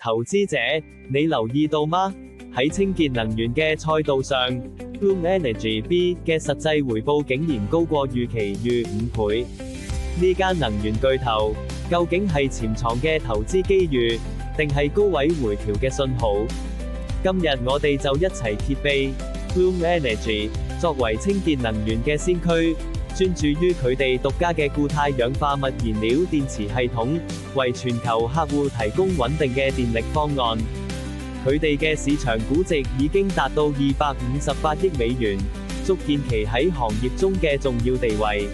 投資者，你留意到嗎？喺清潔能源嘅賽道上 ，Bloom Energy B 嘅實際回報竟然高過預期逾5倍。呢間能源巨頭究竟係潛藏嘅投資機遇，定係高位回調嘅信號？今日我哋就一齊揭秘 Bloom Energy 作為清潔能源嘅先驅，專注於佢哋獨家嘅固態氧化物燃料電池系統，為全球客戶提供穩定嘅電力方案。佢哋嘅市場估值已經達到258億美元，足見其喺行業中嘅重要地位。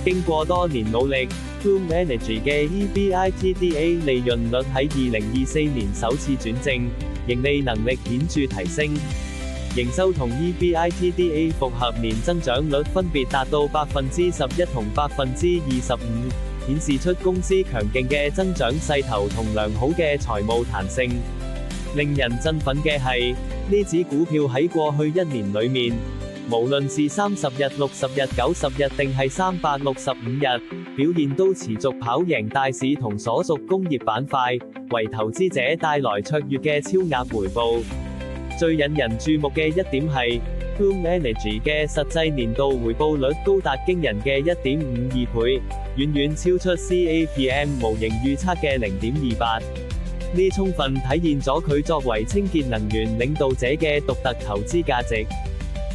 經過多年努力 ，Bloom Energy 嘅 EBITDA 利潤率喺2024年首次轉正，盈利能力顯著提升。營收同 EBITDA 複合年增長率分別達到11%同25%，顯示出公司強勁嘅增長勢頭同良好嘅財務彈性。令人振奮嘅係，呢隻股票喺過去1年裏面，無論是30日、60日、90日定係365日，表現都持續跑贏大市同所屬工業板塊，為投資者帶來卓越嘅超額回報。最引人注目嘅一點係 Bloom Energy 嘅實際年度回報率高達驚人嘅1.52倍，遠遠超出 CAPM 模型預測嘅0.28。呢充分體現咗佢作為清潔能源領導者嘅獨特投資價值。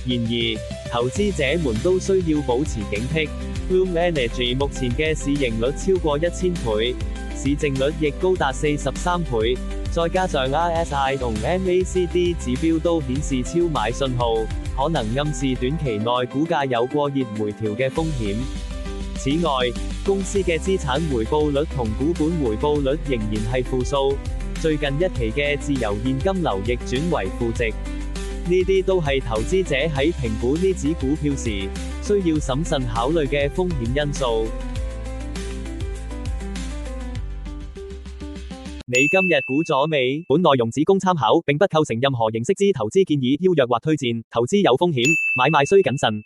然而，投資者們都需要保持警惕。Bloom Energy 目前嘅市盈率超過1000倍，市淨率亦高達43倍，再加上 RSI 同 MACD 指標都顯示超買信號，可能暗示短期內股價有過熱回調嘅風險。此外，公司嘅資產回報率同股本回報率仍然係負數，最近一期嘅自由現金流逆轉為負值。呢啲都係投資者喺評估呢隻股票時，需要審慎考慮嘅風險因素。你今日估咗未？本內容只供參考，並不構成任何形式之投資建議、邀約或推薦。投資有風險，買賣需謹慎。